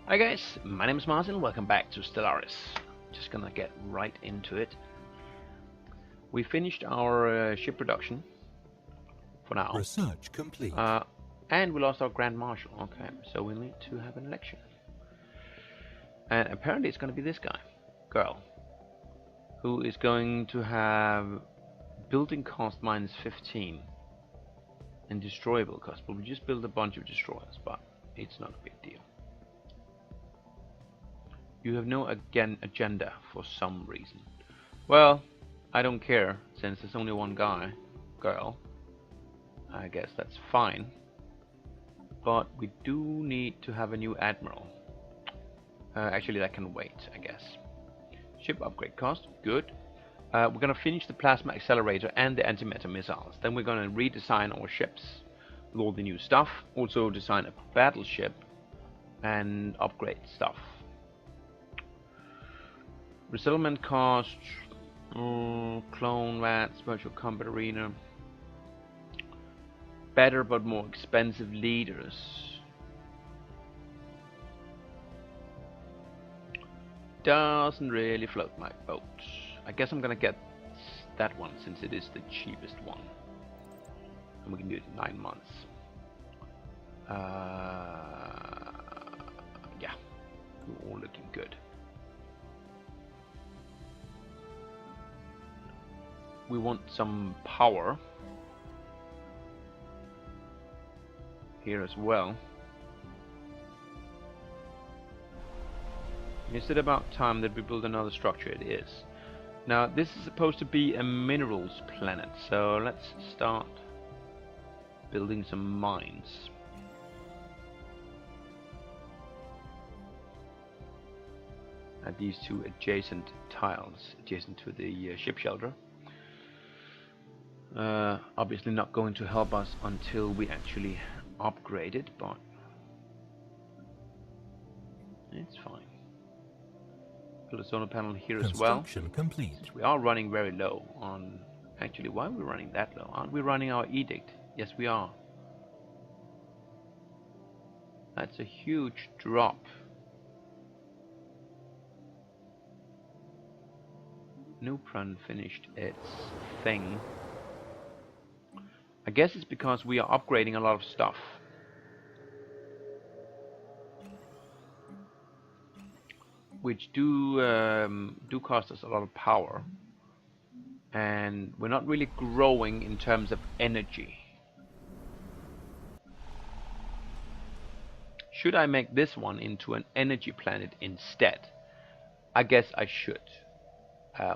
Hi guys, my name is Martin, welcome back to Stellaris. Just gonna get right into it. We finished our ship production for now. Research complete. And we lost our Grand Marshal. Okay, so we need to have an election. And apparently it's gonna be this girl, who is going to have building cost -15 and destroyable cost. But we just built a bunch of destroyers, but it's not a big deal. You have no agenda for some reason. Well, I don't care, since there's only one girl. I guess that's fine. But we do need to have a new admiral. Actually, that can wait, I guess. Ship upgrade cost, good. We're gonna finish the plasma accelerator and the antimatter missiles. Then we're gonna redesign our ships with all the new stuff. Also design a battleship and upgrade stuff. Resettlement cost, clone rats, virtual combat arena. Better but more expensive leaders. Doesn't really float my boat. I guess I'm gonna get that one since it is the cheapest one. And we can do it in 9 months. Yeah, we're all looking good. We want some power here as well. Is it about time that we build another structure? It is. Now this is supposed to be a minerals planet, so let's start building some mines. At these two adjacent tiles, adjacent to the ship shelter. Obviously not going to help us until we actually upgrade it, but it's fine. Build a solar panel here as well. Construction complete. Since we are running very low on... Actually, why are we running that low? Aren't we running our edict? Yes, we are. That's a huge drop. Nupron finished its thing. I guess it's because we are upgrading a lot of stuff. Which do cost us a lot of power. And we're not really growing in terms of energy. Should I make this one into an energy planet instead? I guess I should.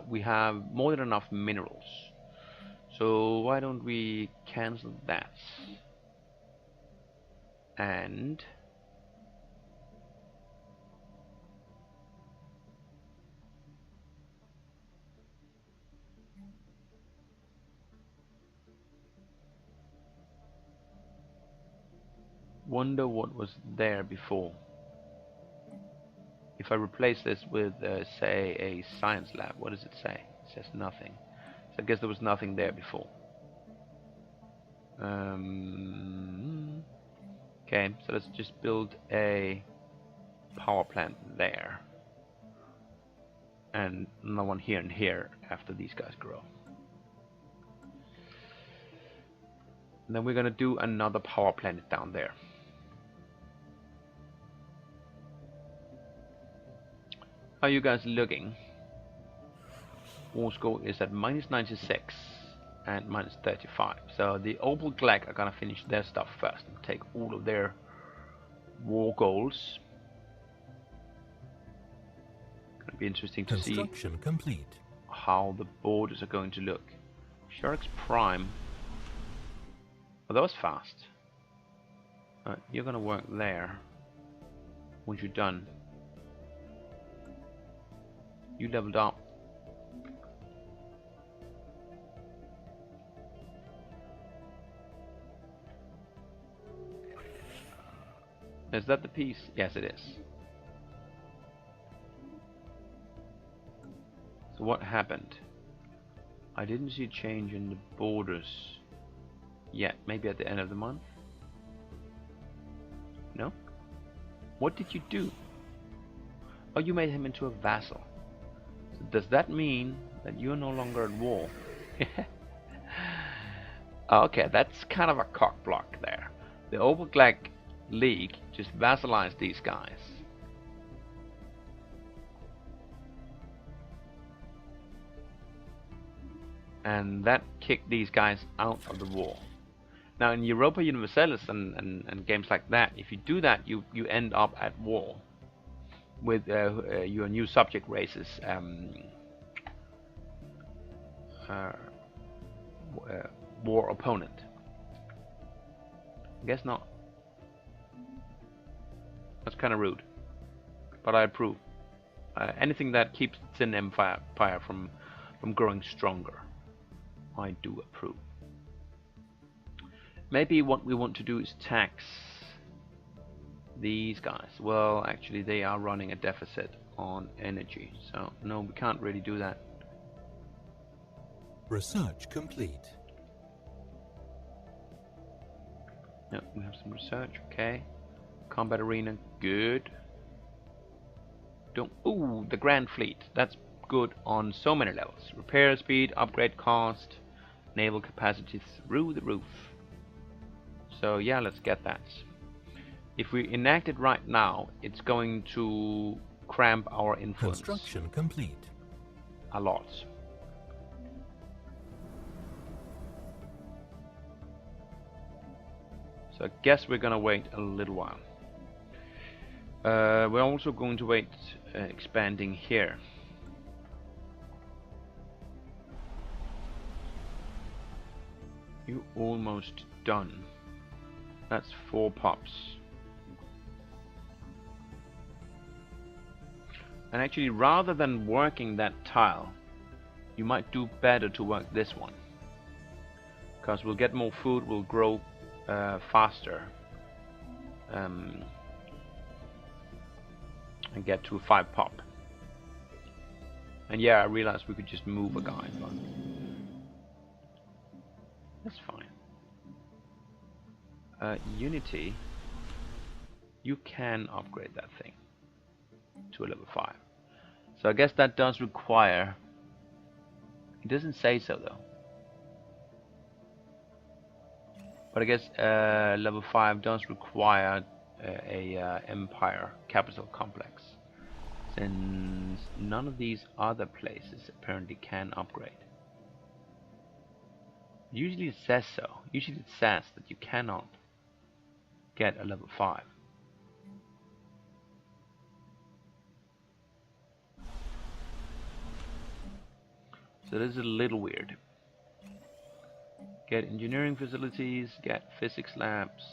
We have more than enough minerals. So why don't we cancel that? And wonder what was there before. If I replace this with say a science lab, what does it say? It says nothing. So I guess there was nothing there before. Okay, so let's just build a power plant there. And another one here and here after these guys grow. And then we're gonna do another power planet down there. How are you guys looking? War score is at -96 and -35. So the Opal Glag are gonna finish their stuff first and take all of their war goals. Gonna be interesting to see Complete. how the borders are going to look. Sharks Prime. Oh, that was fast. You're gonna work there. Once you're done, you leveled up. Is that the piece? Yes, it is. So what happened? I didn't see a change in the borders yet. Maybe at the end of the month? No? What did you do? Oh, you made him into a vassal. So does that mean that you're no longer at war? Okay, that's kind of a cock block there. The Overglac League just vassalized these guys. And that kicked these guys out of the war. Now in Europa Universalis and games like that, if you do that, you end up at war with your new subject races war opponent. I guess not. That's kind of rude, but I approve. Anything that keeps the Thin Empire from growing stronger, I do approve. Maybe what we want to do is tax these guys. Well, actually they are running a deficit on energy, so no, we can't really do that. Research complete. No, we have some research, okay. Combat arena, good. Don't. Ooh, the Grand Fleet. That's good on so many levels. Repair speed, upgrade cost, naval capacity through the roof. So yeah, let's get that. If we enact it right now, it's going to cramp our influence. Construction complete. A lot. So I guess we're gonna wait a little while. We're also going to wait expanding here. You're almost done. That's 4 pops. And actually, rather than working that tile, you might do better to work this one. Because we'll get more food, we'll grow faster. And get to 5 pop. And yeah, I realized we could just move a guy, but that's fine. Unity, you can upgrade that thing to a level 5. So I guess that does require, it doesn't say so though, but I guess level 5 does require a empire capital complex, since none of these other places apparently can upgrade. Usually it says so. Usually it says that you cannot get a level 5. So this is a little weird. Get engineering facilities, get physics labs,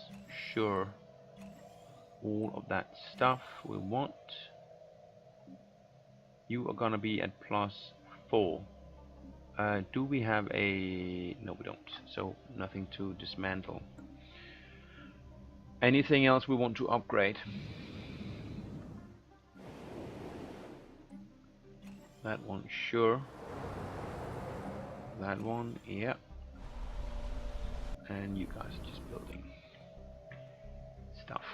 sure. All of that stuff we want. You are gonna be at +4. Do we have a... no, we don't. So nothing to dismantle. Anything else we want to upgrade? That one, sure. That one, yeah. And you guys are just building stuff.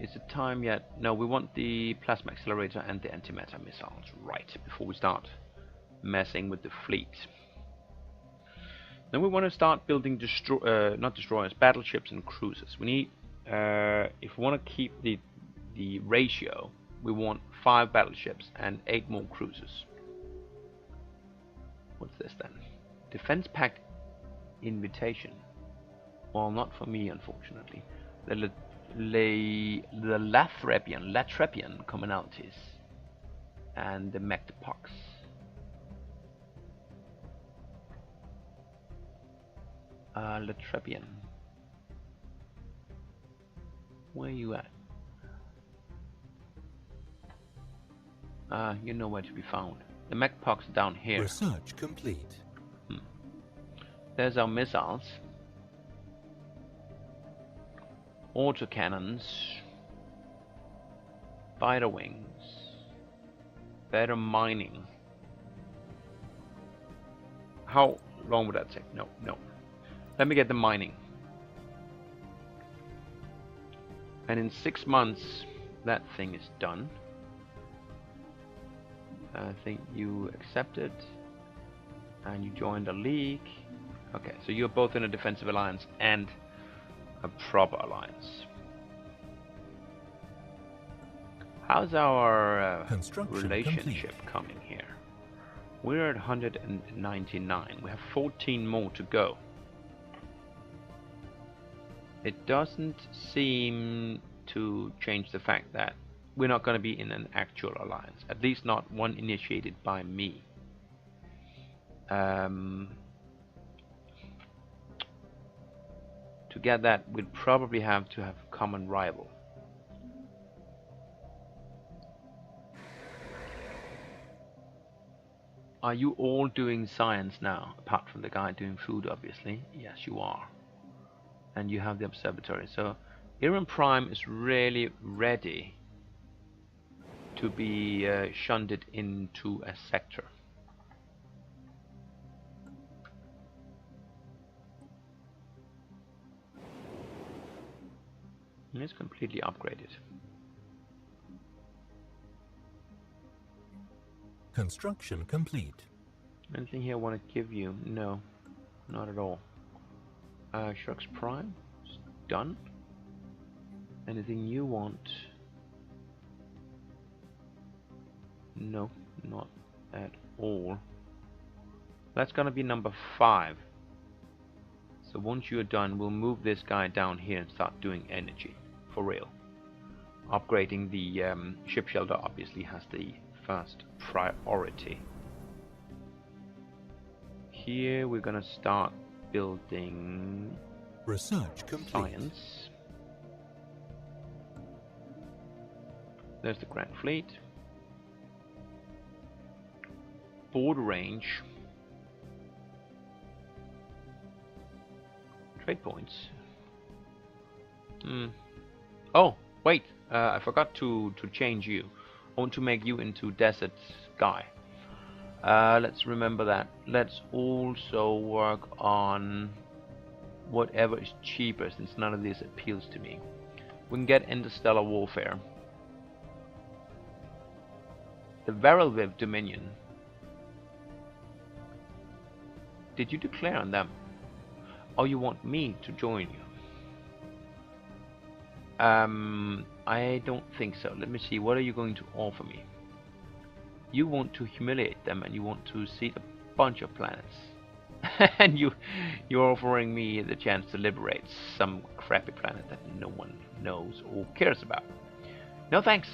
Is it time yet? No, we want the plasma accelerator and the antimatter missiles right before we start messing with the fleet. Then we want to start building not destroyers, battleships and cruisers. We need, if we want to keep the ratio, we want 5 battleships and 8 more cruisers. What's this then? Defense Pact invitation. Well, not for me, unfortunately. The Latrepian commonalities and the Mectpox. Latrepian. Where are you at? You know where to be found. The Mectpox down here. Research complete. There's our missiles. Autocannons. Spider wings. Better mining. How long would that take? No. Let me get the mining. And in 6 months that thing is done. I think you accepted, and you joined a league. Okay, so you're both in a defensive alliance and a proper alliance. How's our Construction relationship complete. coming here? We're at 199. We have 14 more to go. It doesn't seem to change the fact that we're not going to be in an actual alliance. At least not one initiated by me. To get that, we'd probably have to have a common rival. Are you all doing science now, apart from the guy doing food, obviously? Yes, you are. And you have the observatory. So, Iran Prime is really ready to be shunted into a sector. And it's completely upgraded. Construction complete. Anything here I want to give you? No, not at all. Sharks Prime is done. Anything you want? No, not at all. That's gonna be number 5. So once you're done, we'll move this guy down here and start doing energy for real. Upgrading the ship shelter obviously has the first priority. Here we're gonna start building Research complete. science. There's the Grand Fleet. Border range. Trade points. Oh, wait. I forgot to change you. I want to make you into desert guy. Let's remember that. Let's also work on whatever is cheaper, since none of this appeals to me. We can get interstellar warfare. The Varelviv Dominion. Did you declare on them? Oh, you want me to join you? I don't think so. Let me see. What are you going to offer me? You want to humiliate them, and you want to seed a bunch of planets. And you're offering me the chance to liberate some crappy planet that no one knows or cares about. No thanks.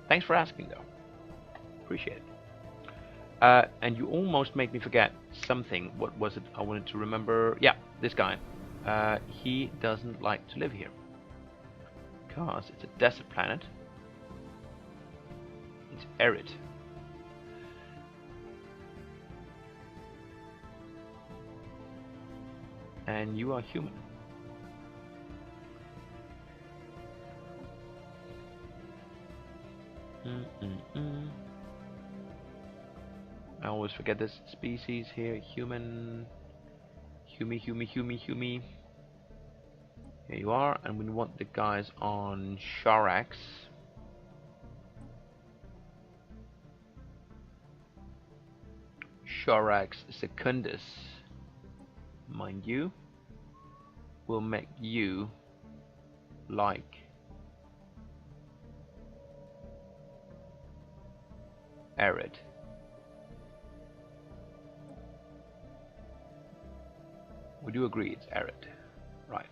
Thanks for asking though. Appreciate it. And you almost made me forget something. What was it I wanted to remember? Yeah, this guy. He doesn't like to live here because it's a desert planet. It's arid. And you are human. I always forget this species here. Human. Humi. Here you are, and we want the guys on Sharax. Sharax Secundus. Mind you, will make you like arid. We do agree it's arid, right?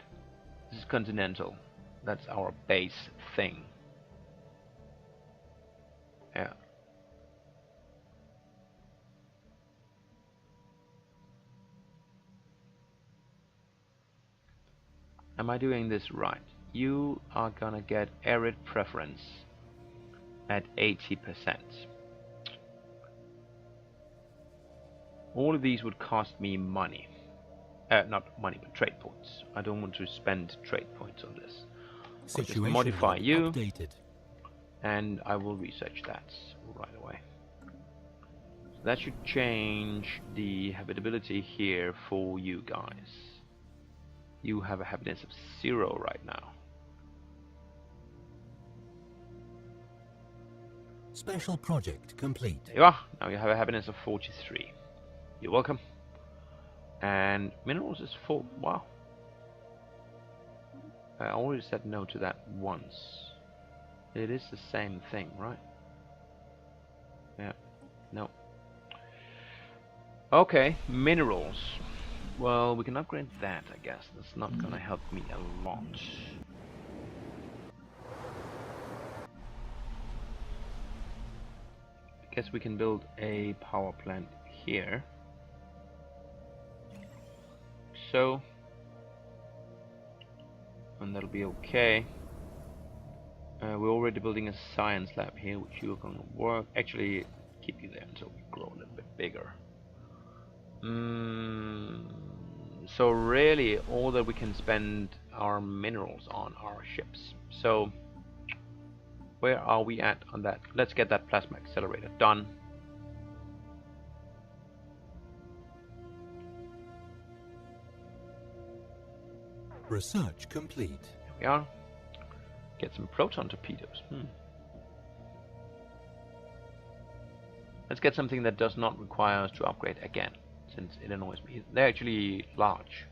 This is continental. That's our base thing. Yeah. Am I doing this right? You are gonna get arid preference at 80%. All of these would cost me money. Not money, but trade points. I don't want to spend trade points on this. I'll just modify you, updated. and I will research that right away. So that should change the habitability here for you guys. You have a happiness of 0 right now. Special project complete. There you are. Now you have a happiness of 43. You're welcome. And minerals is full. Wow. I already said no to that once. It is the same thing, right? Yeah. No. Okay, minerals. Well, we can upgrade that, I guess. That's not gonna help me a lot. I guess we can build a power plant here. So, and that'll be okay. We're already building a science lab here, which you're going to work. Actually, keep you there until we grow a little bit bigger. So really, all that we can spend our minerals on are ships. So, where are we at on that? Let's get that plasma accelerator done. Research complete. Here we are. Get some proton torpedoes. Let's get something that does not require us to upgrade again, since it annoys me. They're actually large.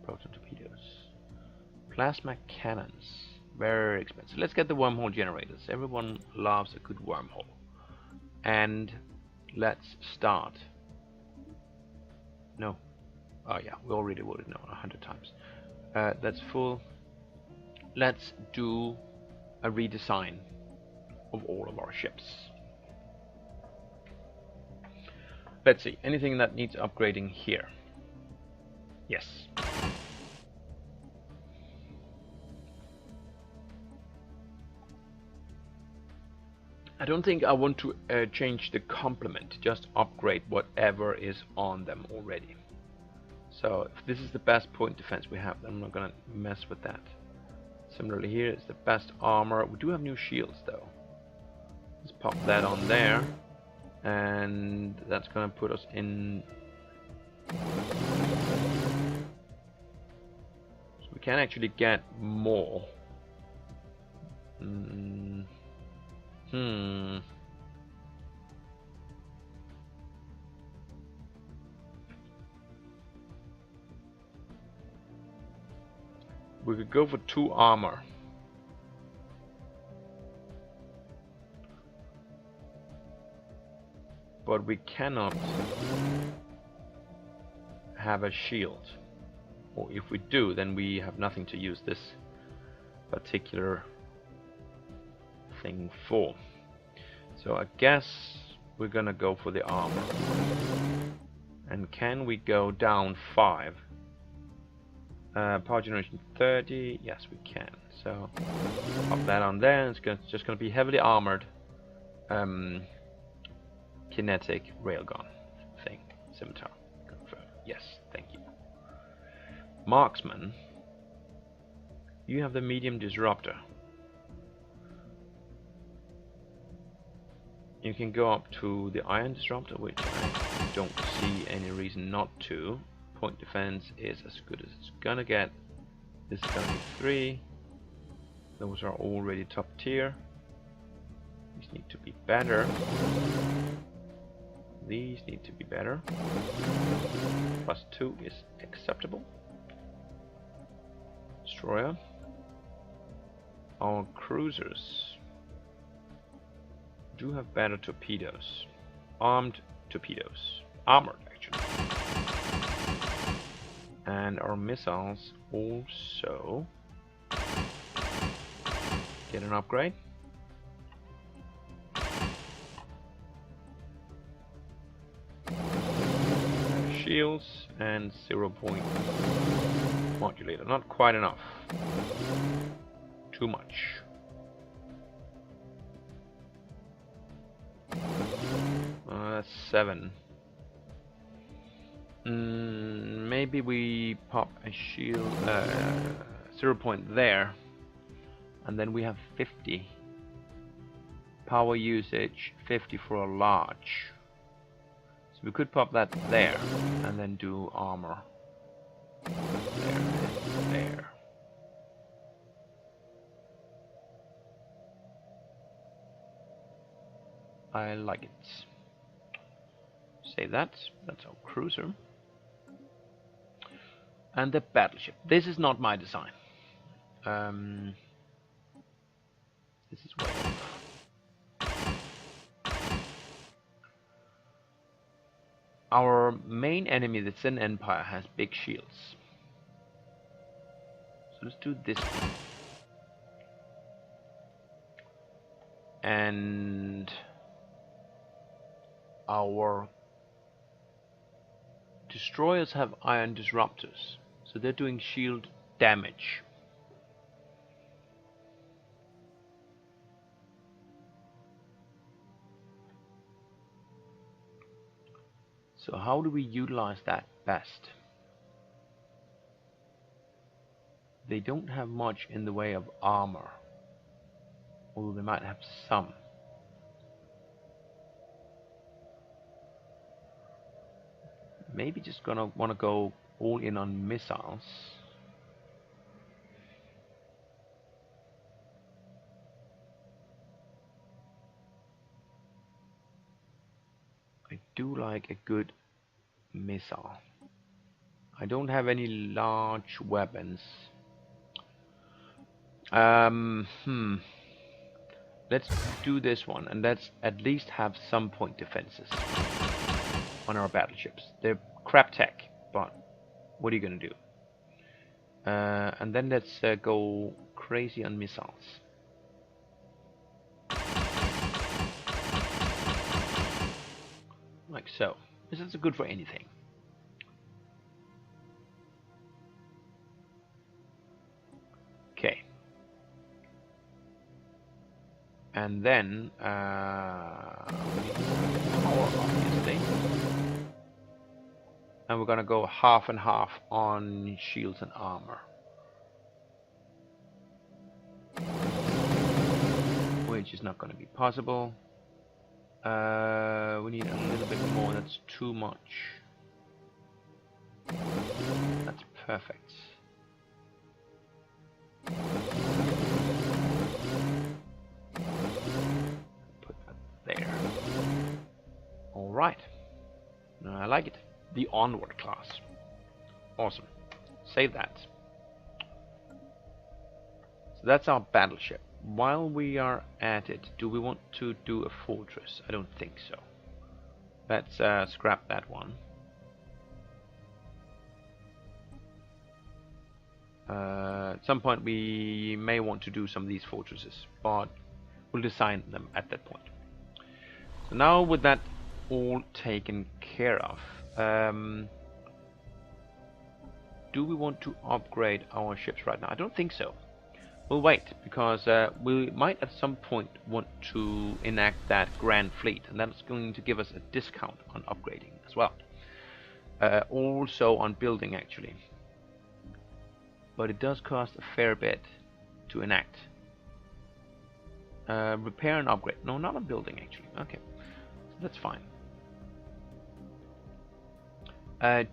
Proton torpedoes. Plasma cannons. Very expensive. Let's get the wormhole generators. Everyone loves a good wormhole. And let's start. No. Oh yeah, we already voted no 100 times. That's full. Let's do a redesign of all of our ships. Let's see, anything that needs upgrading here? Yes. I don't think I want to change the complement, just upgrade whatever is on them already. So if this is the best point defense we have, then I'm not gonna mess with that. Similarly here is the best armor. We do have new shields though. Let's pop that on there. And that's gonna put us in. So we can actually get more. We could go for 2 armor. But we cannot have a shield. Or if we do, then we have nothing to use this particular thing for. So I guess we're gonna go for the armor. And can we go down 5? Power generation 30, yes we can. So pop that on there. It's just going to be heavily armored kinetic railgun thing. Scimitar. Confirm. Yes, thank you. Marksman, you have the medium disruptor. You can go up to the iron disruptor, which I don't see any reason not to. Point defense is as good as it's gonna get. This is gonna be 3. Those are already top tier. These need to be better. These need to be better. +2 is acceptable. Destroyer. Our cruisers do have better torpedoes. Armed torpedoes. Armored, actually. And our missiles also get an upgrade. Shields and 0-point modulator. Not quite enough. Too much. That's 7. Maybe we pop a shield 0-point there, and then we have 50 power usage, 50 for a large. So we could pop that there and then do armor there. I like it. Save that. That's our cruiser. And the battleship. This is not my design. This is way off. Our main enemy, the Thin Empire, has big shields. So let's do this one. And our destroyers have iron disruptors, so they're doing shield damage. So how do we utilize that best? They don't have much in the way of armor, although they might have some. Maybe just gonna want to go all in on missiles. I do like a good missile. I don't have any large weapons. Let's do this one, and let's at least have some point defenses on our battleships. They're crap tech, but what are you gonna do? And then let's go crazy on missiles. Like so. This is good for anything. Okay. And then obviously. And we're gonna go half and half on shields and armor. Which is not gonna be possible. We need a little bit more. That's too much. That's perfect. Put that there. All right. I like it. The Onward class. Awesome. Save that. So that's our battleship. While we are at it, do we want to do a fortress? I don't think so. Let's scrap that one. At some point we may want to do some of these fortresses, but we'll design them at that point. So now with that all taken care of, do we want to upgrade our ships right now? I don't think so. We'll wait, because we might at some point want to enact that Grand Fleet, and that's going to give us a discount on upgrading as well. Also on building, actually. But it does cost a fair bit to enact. Repair and upgrade. No, not on building, actually. Okay, so that's fine.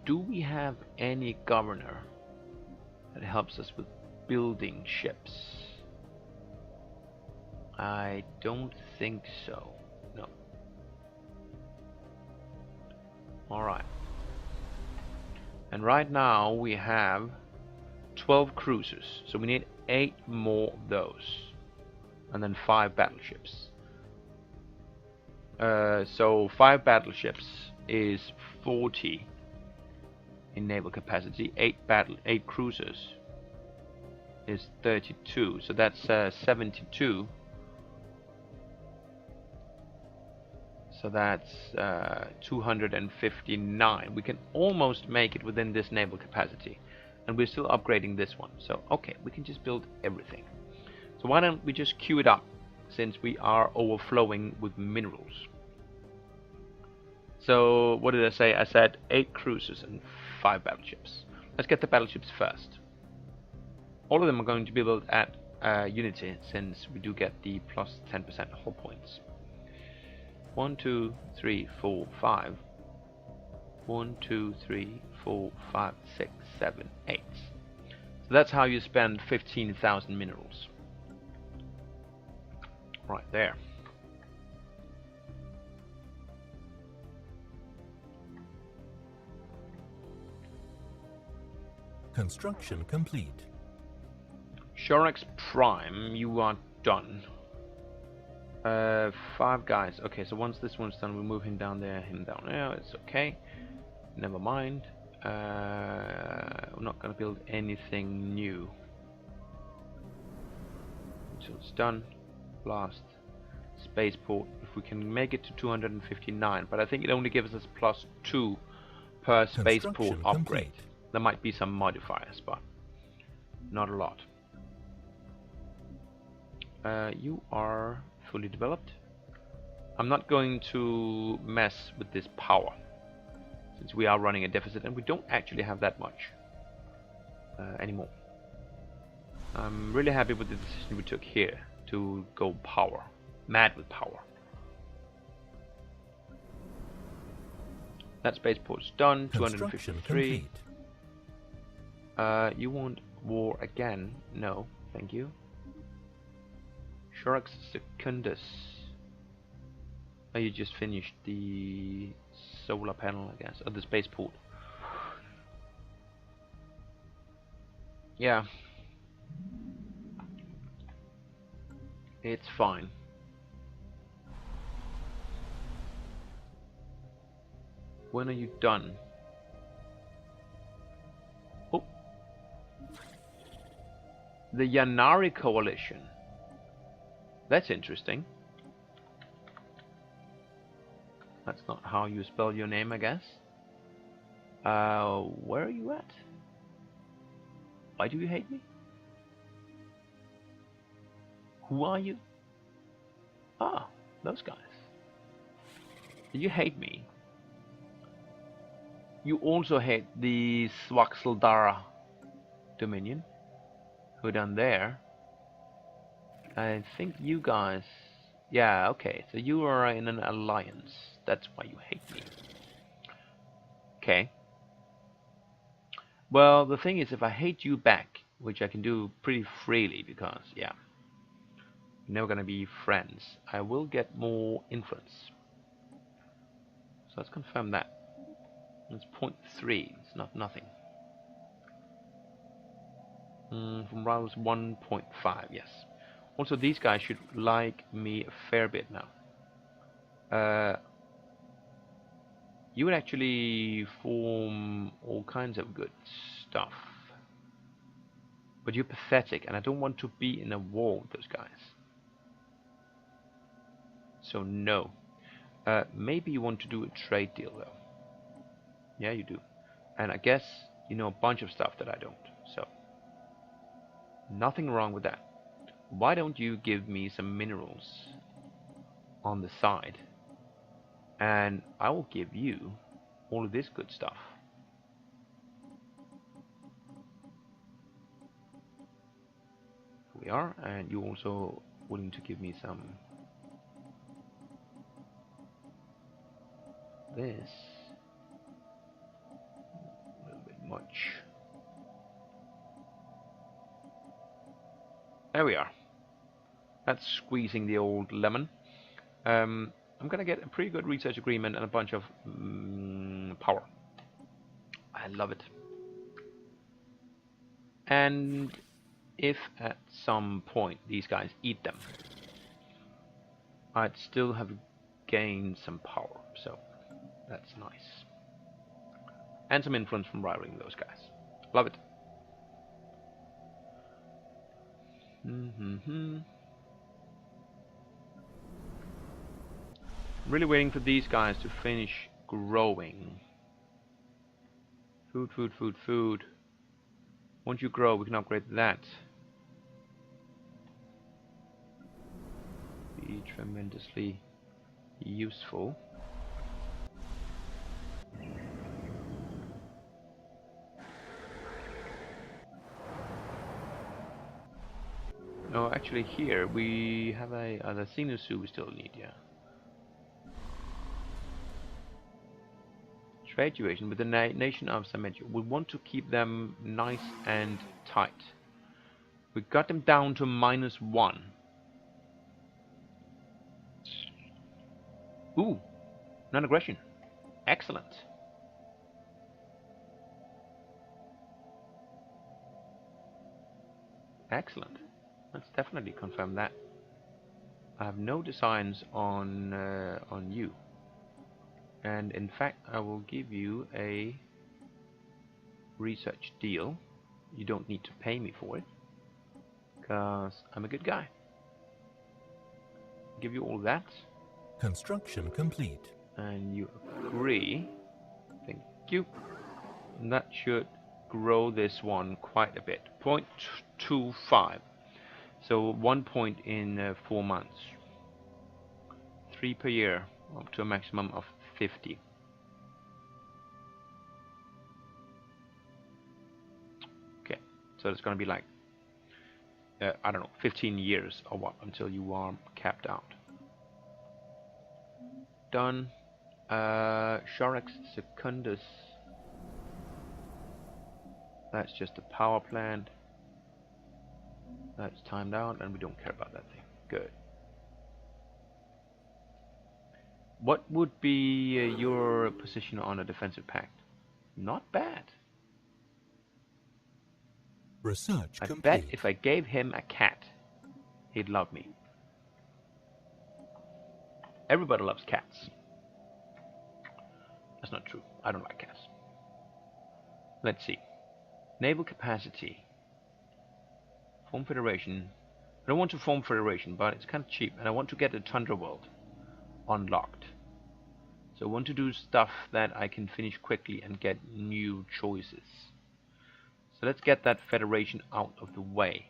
Do we have any governor that helps us with building ships? I don't think so. No. Alright. And right now we have 12 cruisers, so we need 8 more of those, and then 5 battleships. So 5 battleships is 40 in naval capacity. 8 cruisers is 32, so that's 72. So that's 259. We can almost make it within this naval capacity, and we're still upgrading this one. So okay, we can just build everything. So why don't we just queue it up, since we are overflowing with minerals. So what did I say? I said 8 cruisers and 5 battleships. Let's get the battleships first. All of them are going to be built at Unity, since we do get the plus 10% hull points. 1, 2, 3, 4, 5. 1, 2, 3, 4, 5, 6, 7, 8. So that's how you spend 15,000 minerals. Right there. Construction complete. Shorax Prime, you are done. 5 guys. Okay, so once this one's done, we move him down there, him down there. It's okay. Never mind. We're not gonna build anything new until it's done. Blast. Spaceport. If we can make it to 259, but I think it only gives us +2 per spaceport upgrade. There might be some modifiers, but not a lot. You are fully developed. I'm not going to mess with this power, since we are running a deficit and we don't actually have that much anymore. I'm really happy with the decision we took here to go power. Mad with power. That spaceport's done. 253. You want war again? No, thank you. Shorax Secundus. Oh, you just finished the solar panel, I guess, or the spaceport. Yeah. It's fine. When are you done? Oh. The Yanari Coalition. That's interesting. That's not how you spell your name, I guess. Where are you at? Why do you hate me? Who are you? Ah, those guys. You hate me. You also hate the Swaxeldara Dominion. Who are down there? I think you guys... Yeah, okay. So you are in an alliance. That's why you hate me. Okay. Well, the thing is, if I hate you back, which I can do pretty freely because, yeah, we're never gonna be friends, I will get more influence. So let's confirm that. It's 0.3. It's not nothing. From rivals 1.5. Yes. Also, these guys should like me a fair bit now. You would actually form all kinds of good stuff. But you're pathetic, and I don't want to be in a war with those guys. So no. Maybe you want to do a trade deal, though. Yeah, you do. And I guess you know a bunch of stuff that I don't. So, nothing wrong with that. Why don't you give me some minerals on the side? And I will give you all of this good stuff. Here we are, and you're also willing to give me some this. A little bit much. There we are. That's squeezing the old lemon. I'm gonna get a pretty good research agreement and a bunch of power. I love it. And if at some point these guys eat them, I'd still have gained some power, so that's nice. And some influence from rivaling those guys. Love it. Really waiting for these guys to finish growing. Food, food, food, food. Once you grow, we can upgrade that. Be tremendously useful. No, actually here we have the Sinusu we still need, yeah. Trade duration with the nation of Sametia. We want to keep them nice and tight. We got them down to -1. Ooh, non-aggression. Excellent. Excellent. Let's definitely confirm that. I have no designs on you, and in fact I will give you a research deal. You don't need to pay me for it, because I'm a good guy. Give you all that. Construction complete. And you agree. Thank you. And that should grow this one quite a bit. 0.25. So 1 point in 4 months. 3 per year, up to a maximum of 50. Okay, so it's going to be like, I don't know, 15 years or what, until you are capped out. Done. Shorex Secundus. That's just a power plant. That's timed out, and we don't care about that thing. Good. What would be your position on a defensive pact? Not bad. Research I complete. bet if I gave him a cat, he'd love me. Everybody loves cats. That's not true. I don't like cats. Let's see. Naval capacity. Form Federation. I don't want to form Federation, but it's kind of cheap, and I want to get the Tundra World unlocked. So I want to do stuff that I can finish quickly and get new choices. So let's get that Federation out of the way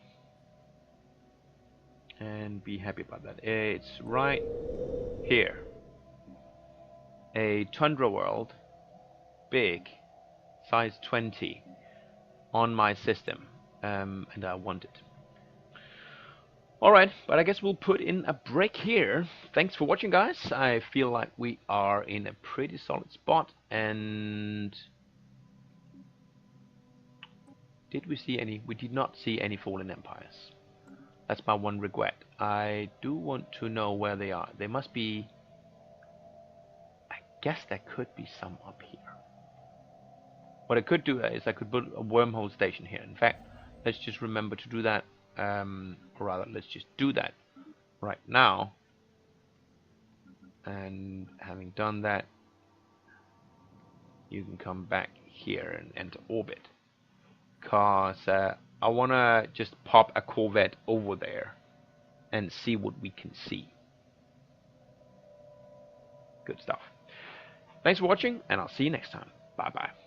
and be happy about that. It's right here. A Tundra World, big, size 20, on my system, and I want it. Alright, but I guess we'll put in a break here. Thanks for watching, guys. I feel like we are in a pretty solid spot, and did we see any? We did not see any fallen empires. That's my one regret. I do want to know where they are. They must be... I guess there could be some up here. What I could do is I could put a wormhole station here. In fact, let's just remember to do that. Or rather, let's just do that right now. And having done that, you can come back here and enter orbit. Because I want to just pop a Corvette over there and see what we can see. Good stuff. Thanks for watching, and I'll see you next time. Bye bye.